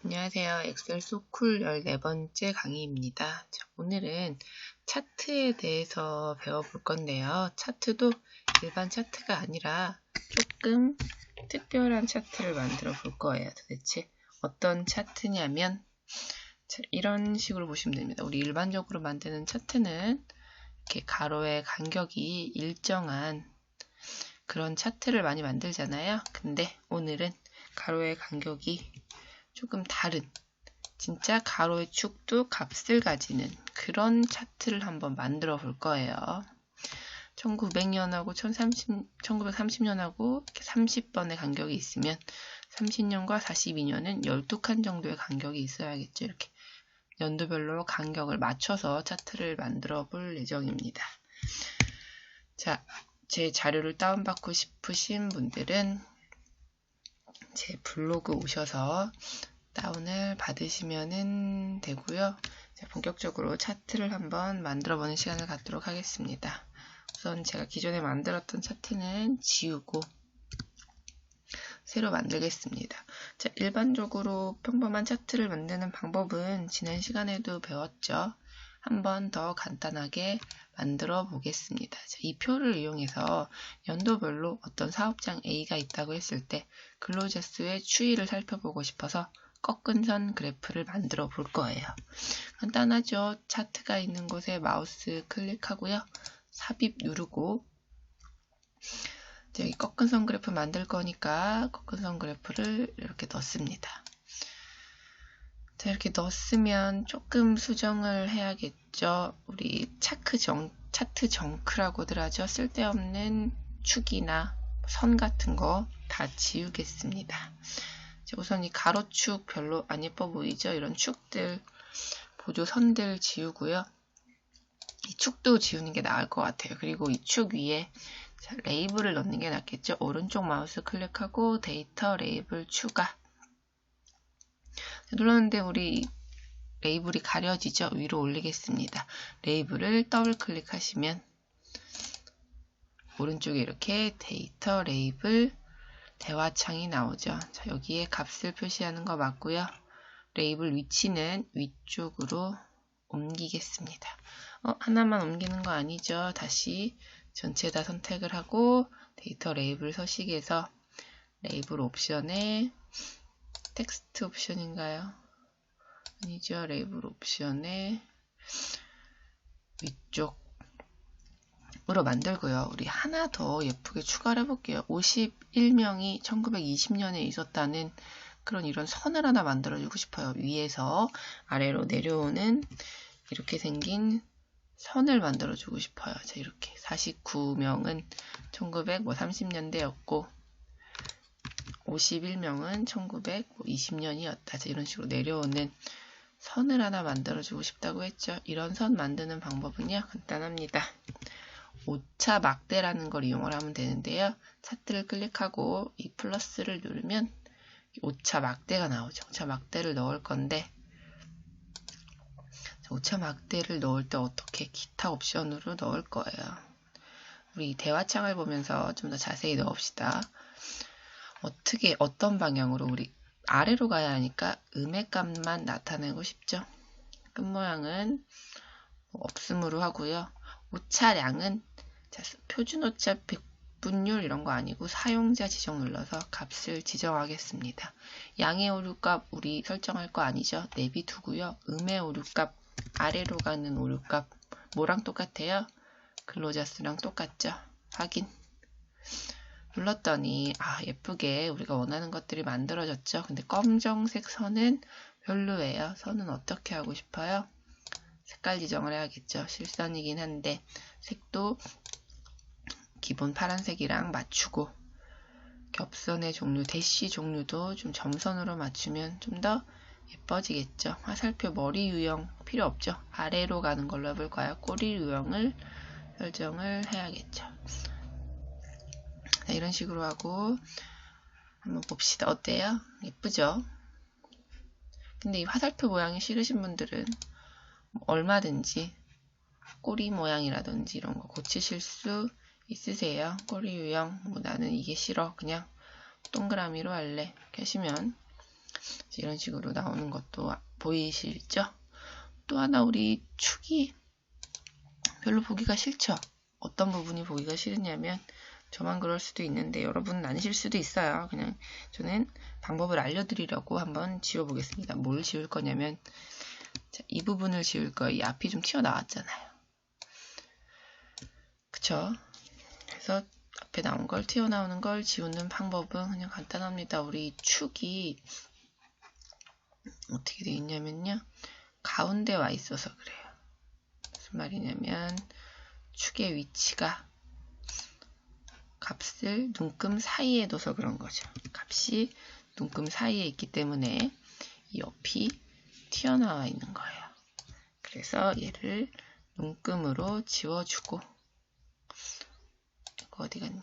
안녕하세요. 엑셀 소쿨 14번째 강의입니다. 자, 오늘은 차트에 대해서 배워볼 건데요. 차트도 일반 차트가 아니라 조금 특별한 차트를 만들어 볼 거예요. 도대체 어떤 차트냐면 자, 이런 식으로 보시면 됩니다. 우리 일반적으로 만드는 차트는 이렇게 가로의 간격이 일정한 그런 차트를 많이 만들잖아요. 근데 오늘은 가로의 간격이 조금 다른 진짜 가로의 축도 값을 가지는 그런 차트를 한번 만들어 볼 거예요. 1900년하고 1930년하고 30번의 간격이 있으면 30년과 42년은 12칸 정도의 간격이 있어야겠죠. 이렇게 연도별로 간격을 맞춰서 차트를 만들어 볼 예정입니다. 자, 제 자료를 다운받고 싶으신 분들은 제 블로그 오셔서 다운을 받으시면 되고요. 본격적으로 차트를 한번 만들어보는 시간을 갖도록 하겠습니다. 우선 제가 기존에 만들었던 차트는 지우고 새로 만들겠습니다. 자, 일반적으로 평범한 차트를 만드는 방법은 지난 시간에도 배웠죠. 한번 더 간단하게 만들어 보겠습니다. 자, 이 표를 이용해서 연도별로 어떤 사업장 A가 있다고 했을 때 근로자 수의 추이를 살펴보고 싶어서 꺾은 선 그래프를 만들어 볼 거예요. 간단하죠. 차트가 있는 곳에 마우스 클릭하고요. 삽입 누르고 여기 꺾은 선 그래프 만들 거니까 꺾은 선 그래프를 이렇게 넣습니다. 자, 이렇게 넣었으면 조금 수정을 해야겠죠. 우리 차트 정크라고들 하죠. 쓸데없는 축이나 선 같은 거 다 지우겠습니다. 우선 이 가로축 별로 안 예뻐 보이죠? 이런 축들, 보조선들 지우고요. 이 축도 지우는 게 나을 것 같아요. 그리고 이 축 위에 레이블을 넣는 게 낫겠죠? 오른쪽 마우스 클릭하고 데이터 레이블 추가. 눌렀는데 우리 레이블이 가려지죠? 위로 올리겠습니다. 레이블을 더블 클릭하시면 오른쪽에 이렇게 데이터 레이블 대화창이 나오죠. 자, 여기에 값을 표시하는 거 맞고요. 레이블 위치는 위쪽으로 옮기겠습니다. 하나만 옮기는 거 아니죠. 다시 전체 다 선택을 하고 데이터 레이블 서식에서 레이블 옵션에 텍스트 옵션인가요? 아니죠. 레이블 옵션에 위쪽으로 만들고요. 우리 하나 더 예쁘게 추가를 해볼게요. 51명이 1920년에 있었다는 이런 선을 하나 만들어주고 싶어요. 위에서 아래로 내려오는 이렇게 생긴 선을 만들어주고 싶어요. 자, 이렇게 49명은 1930년대였고 51명은 1920년이었다. 자, 이런 식으로 내려오는 선을 하나 만들어주고 싶다고 했죠. 이런 선 만드는 방법은요. 간단합니다. 오차 막대라는 걸 이용을 하면 되는데요. 차트를 클릭하고 이 플러스를 누르면 오차 막대가 나오죠. 오차 막대를 넣을 건데 오차 막대를 넣을 때 어떻게 기타 옵션으로 넣을 거예요. 우리 대화창을 보면서 좀 더 자세히 넣읍시다. 어떤 방향으로 우리 아래로 가야 하니까 음의 값만 나타내고 싶죠. 끝 모양은 없음으로 하고요. 오차량은 표준 오차 분율 이런 거 아니고 사용자 지정 눌러서 값을 지정하겠습니다. 양의 오류값 우리 설정할 거 아니죠. 내비두고요. 음의 오류값 아래로 가는 오류값 뭐랑 똑같아요? 근로자 수랑 똑같죠. 확인. 눌렀더니 예쁘게 우리가 원하는 것들이 만들어졌죠. 근데 검정색 선은 별로예요. 선은 어떻게 하고 싶어요? 색깔 지정을 해야겠죠. 실선이긴 한데 색도 기본 파란색이랑 맞추고 겹선의 종류, 대시 종류도 좀 점선으로 맞추면 좀 더 예뻐지겠죠. 화살표 머리 유형 필요 없죠. 아래로 가는 걸로 해볼까요? 꼬리 유형을 설정을 해야겠죠. 자, 이런 식으로 하고 한번 봅시다. 어때요? 예쁘죠? 근데 이 화살표 모양이 싫으신 분들은 얼마든지 꼬리 모양이라든지 이런 거 고치실 수 있으세요. 꼬리 유형 나는 이게 싫어. 그냥 동그라미로 할래. 이렇게 하시면 이런 식으로 나오는 것도 보이시죠? 또 하나 우리 축이 별로 보기가 싫죠? 어떤 부분이 보기가 싫으냐면 저만 그럴 수도 있는데 여러분은 아니실 수도 있어요. 그냥 저는 방법을 알려드리려고 한번 지워보겠습니다. 뭘 지울 거냐면 자, 이 부분을 지울 거예요. 이 앞이 좀 튀어나왔잖아요. 그쵸? 그래서 앞에 나온 걸 튀어나오는 걸 지우는 방법은 그냥 간단합니다. 우리 축이 어떻게 되어 있냐면요. 가운데 와 있어서 그래요. 무슨 말이냐면 축의 위치가 값을 눈금 사이에 둬서 그런 거죠. 값이 눈금 사이에 있기 때문에 이 옆이 튀어나와 있는 거예요. 그래서 얘를 눈금으로 지워주고 이거 어디 갔냐?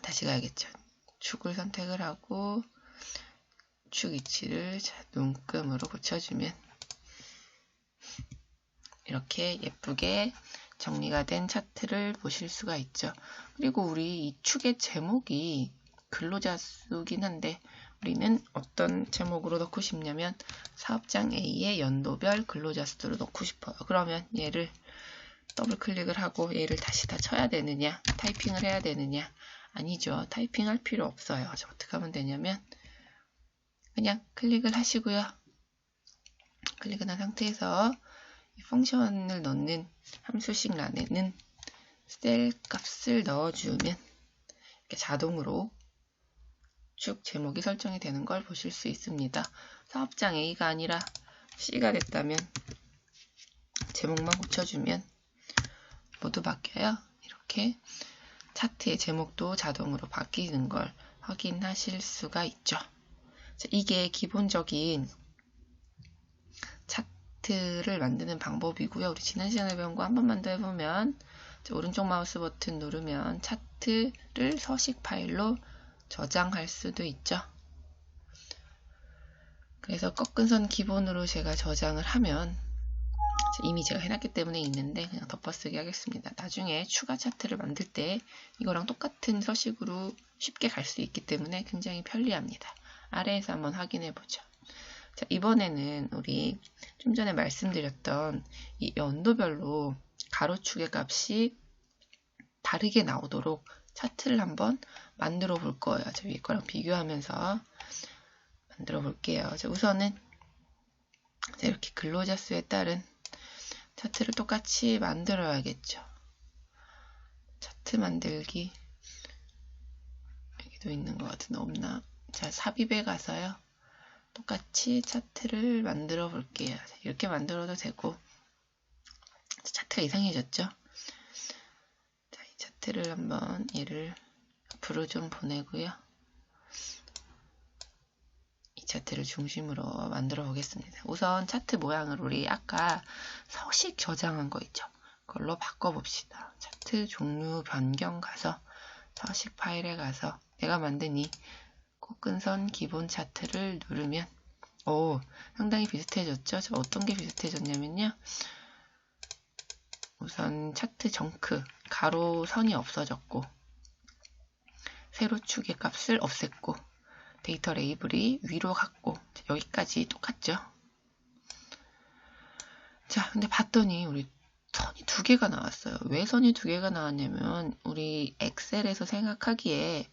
다시 가야겠죠. 축을 선택을 하고 축 위치를 눈금으로 고쳐주면 이렇게 예쁘게 정리가 된 차트를 보실 수가 있죠. 그리고 우리 이 축의 제목이 근로자수긴 한데 우리는 어떤 제목으로 넣고 싶냐면 사업장 A의 연도별 근로자수로 넣고 싶어요. 그러면 얘를 더블 클릭을 하고 얘를 다시 다 쳐야 되느냐, 타이핑을 해야 되느냐? 아니죠. 타이핑할 필요 없어요. 어떻게 하면 되냐면 그냥 클릭을 하시고요. 클릭을 한 상태에서 이 펑션을 넣는 함수식 란에는 셀 값을 넣어주면 이렇게 자동으로 축 제목이 설정이 되는 걸 보실 수 있습니다. 사업장 A가 아니라 C가 됐다면 제목만 고쳐주면 모두 바뀌어요. 이렇게 차트의 제목도 자동으로 바뀌는 걸 확인하실 수가 있죠. 자, 이게 기본적인 차트를 만드는 방법이고요. 우리 지난 시간에 배운 거 한 번만 더 해보면 오른쪽 마우스 버튼 누르면 차트를 서식 파일로 저장할 수도 있죠. 그래서 꺾은 선 기본으로 제가 저장을 하면 이미 제가 해놨기 때문에 있는데 그냥 덮어쓰기 하겠습니다. 나중에 추가 차트를 만들 때 이거랑 똑같은 서식으로 쉽게 갈 수 있기 때문에 굉장히 편리합니다. 아래에서 한번 확인해 보죠. 자, 이번에는 우리 좀 전에 말씀드렸던 이 연도별로 가로축의 값이 다르게 나오도록 차트를 한번 만들어 볼 거예요. 저 위에 거랑 비교하면서 만들어 볼게요. 자, 우선은 이렇게 근로자 수에 따른 차트를 똑같이 만들어야겠죠. 차트 만들기 여기도 있는 것 같은데 없나? 자, 삽입에 가서요. 똑같이 차트를 만들어 볼게요. 이렇게 만들어도 되고 차트가 이상해졌죠? 자, 이 차트를 한번 얘를 앞으로 좀 보내고요. 이 차트를 중심으로 만들어 보겠습니다. 우선 차트 모양을 우리 아까 서식 저장한 거 있죠? 그걸로 바꿔봅시다. 차트 종류 변경 가서 서식 파일에 가서 내가 만든 이 꺾은선 기본 차트를 누르면 상당히 비슷해졌죠? 저 어떤 게 비슷해졌냐면요. 우선 차트 정크, 가로선이 없어졌고 세로축의 값을 없앴고 데이터 레이블이 위로 갔고 여기까지 똑같죠? 자, 근데 봤더니 우리 선이 두 개가 나왔어요. 왜 선이 두 개가 나왔냐면 우리 엑셀에서 생각하기에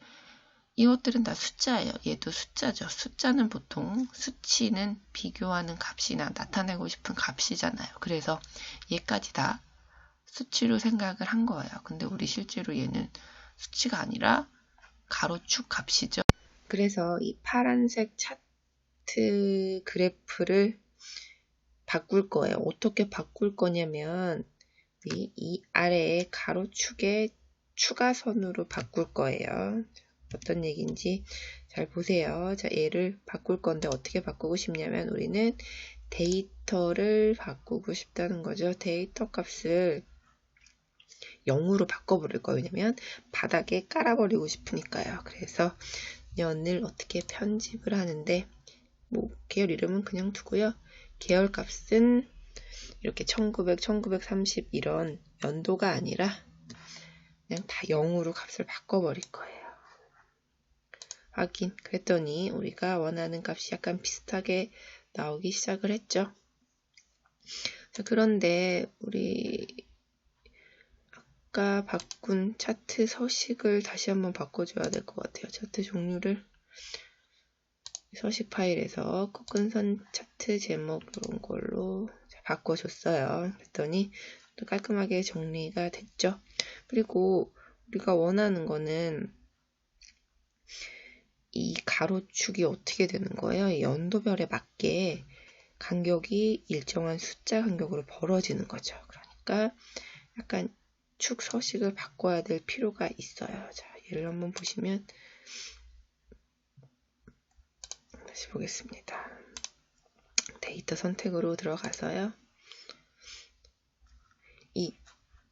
이것들은 다 숫자예요. 얘도 숫자죠. 숫자는 보통 수치는 비교하는 값이나 나타내고 싶은 값이잖아요. 그래서 얘까지 다 수치로 생각을 한 거예요. 근데 우리 실제로 얘는 수치가 아니라 가로축 값이죠. 그래서 이 파란색 차트 그래프를 바꿀 거예요. 어떻게 바꿀 거냐면 이 아래에 가로축의 추가선으로 바꿀 거예요. 어떤 얘기인지 잘 보세요. 자, 얘를 바꿀 건데 어떻게 바꾸고 싶냐면 우리는 데이터를 바꾸고 싶다는 거죠. 데이터 값을 0으로 바꿔버릴 거예요. 왜냐면 바닥에 깔아버리고 싶으니까요. 그래서 연을 어떻게 편집을 하는데 계열 이름은 그냥 두고요. 계열 값은 이렇게 1900, 1930 이런 연도가 아니라 그냥 다 0으로 값을 바꿔버릴 거예요. 확인. 그랬더니 우리가 원하는 값이 약간 비슷하게 나오기 시작을 했죠. 자, 그런데 우리 아까 바꾼 차트 서식을 다시 한번 바꿔줘야 될 것 같아요. 차트 종류를 서식 파일에서 코끈선 차트 제목 이런 걸로 바꿔줬어요. 그랬더니 또 깔끔하게 정리가 됐죠. 그리고 우리가 원하는 거는 이 가로축이 어떻게 되는 거예요? 이 연도별에 맞게 간격이 일정한 숫자 간격으로 벌어지는 거죠. 그러니까 약간 축 서식을 바꿔야 될 필요가 있어요. 자, 얘를 한번 보시면 다시 보겠습니다. 데이터 선택으로 들어가서요.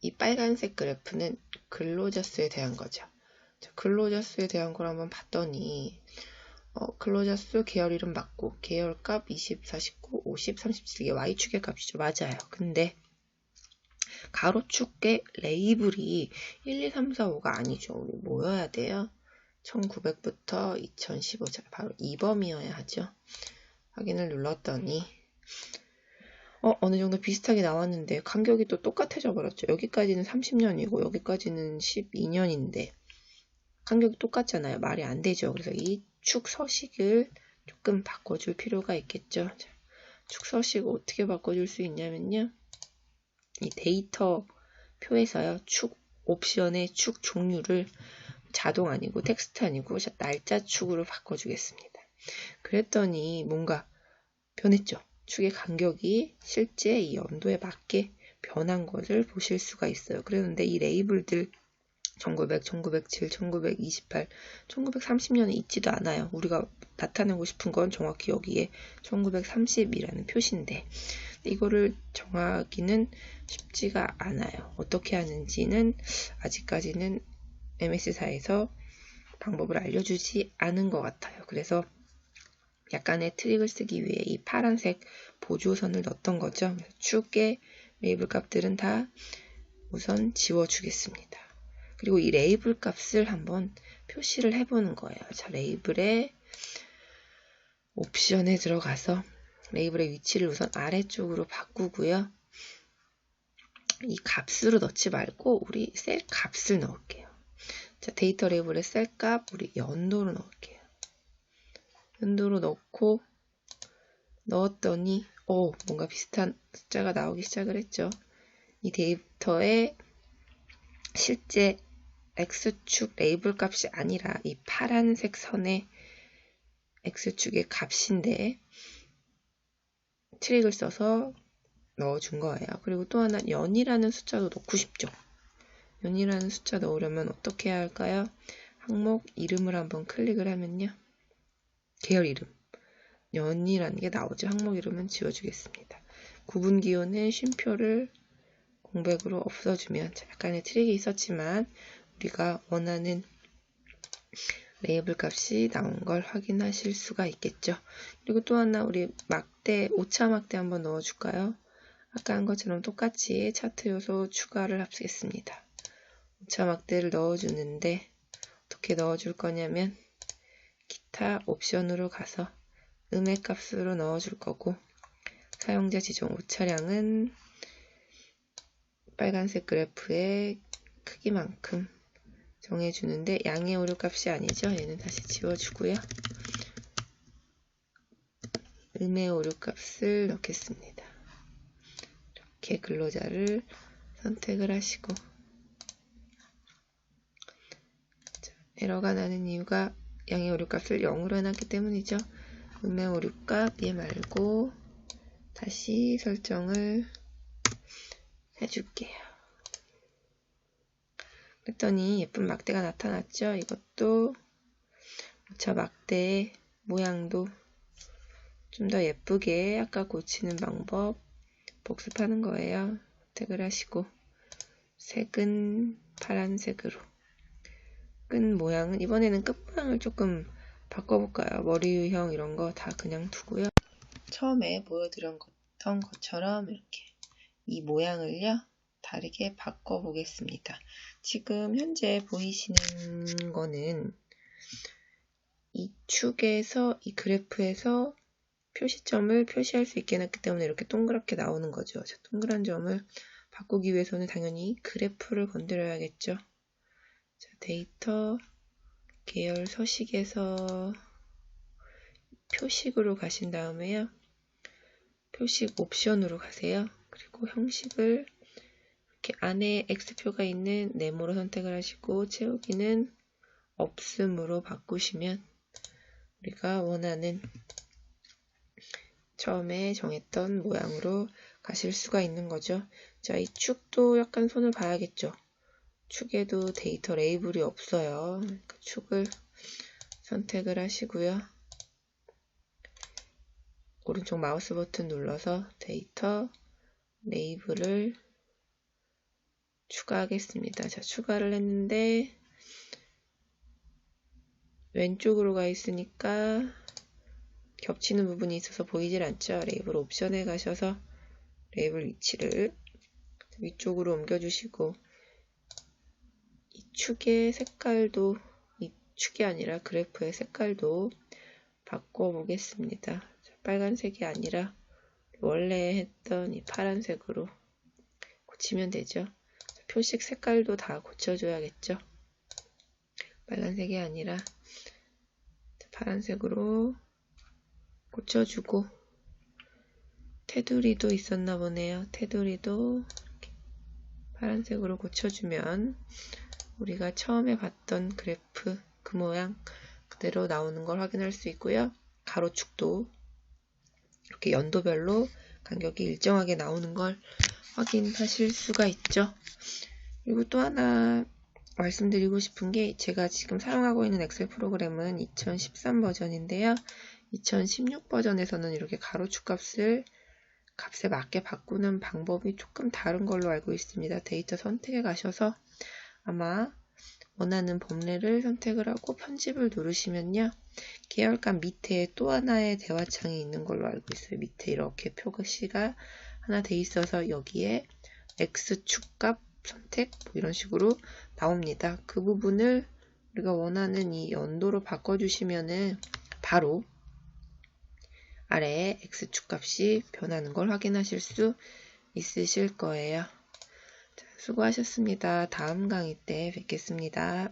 이 빨간색 그래프는 근로자 수에 대한 거죠. 자, 근로자 수에 대한 걸 한번 봤더니 근로자 수 계열 이름 맞고 계열값 20, 49, 50, 37 이게 Y축의 값이죠. 맞아요. 근데 가로축의 레이블이 1, 2, 3, 4, 5가 아니죠. 우리 뭐여야 돼요? 1900부터 2015, 바로 2범이어야 하죠. 확인을 눌렀더니 어느 정도 비슷하게 나왔는데 간격이 또 똑같아져 버렸죠. 여기까지는 30년이고 여기까지는 12년인데 간격이 똑같잖아요. 말이 안 되죠. 그래서 이 축 서식을 조금 바꿔줄 필요가 있겠죠. 자, 축 서식 어떻게 바꿔줄 수 있냐면요. 이 데이터 표에서요. 축 옵션의 축 종류를 자동 아니고 텍스트 아니고 날짜 축으로 바꿔주겠습니다. 그랬더니 뭔가 변했죠. 축의 간격이 실제 이 연도에 맞게 변한 것을 보실 수가 있어요. 그런데 이 레이블들 1900, 1907, 1928, 1930년에 있지도 않아요. 우리가 나타내고 싶은 건 정확히 여기에 1930이라는 표시인데 이거를 정하기는 쉽지가 않아요. 어떻게 하는지는 아직까지는 MS사에서 방법을 알려주지 않은 것 같아요. 그래서 약간의 트릭을 쓰기 위해 이 파란색 보조선을 넣었던 거죠. 축의 레이블 값들은 다 우선 지워주겠습니다. 그리고 이 레이블 값을 한번 표시를 해보는 거예요. 자, 레이블의 옵션에 들어가서 레이블의 위치를 우선 아래쪽으로 바꾸고요. 이 값으로 넣지 말고 우리 셀 값을 넣을게요. 자, 데이터 레이블의 셀 값 우리 연도로 넣을게요. 연도로 넣고 넣었더니 뭔가 비슷한 숫자가 나오기 시작을 했죠. 이 데이터의 실제 X축 레이블 값이 아니라 이 파란색 선의 X축의 값인데 트릭을 써서 넣어준 거예요. 그리고 또 하나 연이라는 숫자도 넣고 싶죠. 연이라는 숫자 넣으려면 어떻게 해야 할까요? 항목 이름을 한번 클릭을 하면요. 계열 이름 연이라는 게 나오죠. 항목 이름은 지워주겠습니다. 구분기호는 쉼표를 공백으로 없어주면 약간의 트릭이 있었지만 우리가 원하는 레이블 값이 나온 걸 확인하실 수가 있겠죠. 그리고 또 하나 우리 막대, 오차 막대 한번 넣어줄까요? 아까 한 것처럼 똑같이 차트 요소 추가를 합치겠습니다. 오차 막대를 넣어주는데 어떻게 넣어줄 거냐면 기타 옵션으로 가서 음의 값으로 넣어줄 거고 사용자 지정 오차량은 빨간색 그래프의 크기만큼 정해주는데 양의 오류 값이 아니죠. 얘는 다시 지워주고요. 음의 오류 값을 넣겠습니다. 이렇게 근로자를 선택을 하시고 에러가 나는 이유가 양의 오류 값을 0으로 해놨기 때문이죠. 음의 오류 값 얘 말고 다시 설정을 해줄게요. 그랬더니 예쁜 막대가 나타났죠. 이것도 오차 막대의 모양도 좀 더 예쁘게 아까 고치는 방법 복습하는 거예요. 선택을 하시고 색은 파란색으로 끈 모양은 이번에는 끝 모양을 조금 바꿔볼까요? 머리 유형 이런 거 다 그냥 두고요. 처음에 보여드렸던 것처럼 이렇게 이 모양을요 다르게 바꿔보겠습니다. 지금 현재 보이시는 거는 이 축에서 이 그래프에서 표시점을 표시할 수 있게 해놨기 때문에 이렇게 동그랗게 나오는 거죠. 자, 동그란 점을 바꾸기 위해서는 당연히 그래프를 건드려야겠죠. 자, 데이터 계열 서식에서 표식으로 가신 다음에요. 표식 옵션으로 가세요. 그리고 형식을 이렇게 안에 X표가 있는 네모로 선택을 하시고 채우기는 없음으로 바꾸시면 우리가 원하는 처음에 정했던 모양으로 가실 수가 있는 거죠. 자, 이 축도 약간 손을 봐야겠죠. 축에도 데이터 레이블이 없어요. 그러니까 축을 선택을 하시고요. 오른쪽 마우스 버튼 눌러서 데이터 레이블을 추가하겠습니다. 자, 추가를 했는데 왼쪽으로 가 있으니까 겹치는 부분이 있어서 보이질 않죠. 레이블 옵션에 가셔서 레이블 위치를 위쪽으로 옮겨주시고 이 축의 색깔도 이 축이 아니라 그래프의 색깔도 바꿔보겠습니다. 빨간색이 아니라 원래 했던 이 파란색으로 고치면 되죠. 표식 색깔도 다 고쳐줘야겠죠. 빨간색이 아니라 파란색으로 고쳐주고 테두리도 있었나 보네요. 테두리도 이렇게 파란색으로 고쳐주면 우리가 처음에 봤던 그래프 그 모양 그대로 나오는 걸 확인할 수 있고요. 가로축도 이렇게 연도별로 간격이 일정하게 나오는 걸 확인하실 수가 있죠. 그리고 또 하나 말씀드리고 싶은 게 제가 지금 사용하고 있는 엑셀 프로그램은 2013 버전인데요. 2016 버전에서는 이렇게 가로축 값에 맞게 바꾸는 방법이 조금 다른 걸로 알고 있습니다. 데이터 선택에 가셔서 아마 원하는 범례를 선택을 하고 편집을 누르시면요. 계열감 밑에 또 하나의 대화창이 있는 걸로 알고 있어요. 밑에 이렇게 표시가 하나 돼 있어서 여기에 X축값 선택 뭐 이런 식으로 나옵니다. 그 부분을 우리가 원하는 이 연도로 바꿔주시면은 바로 아래에 X축값이 변하는 걸 확인하실 수 있으실 거예요. 자, 수고하셨습니다. 다음 강의 때 뵙겠습니다.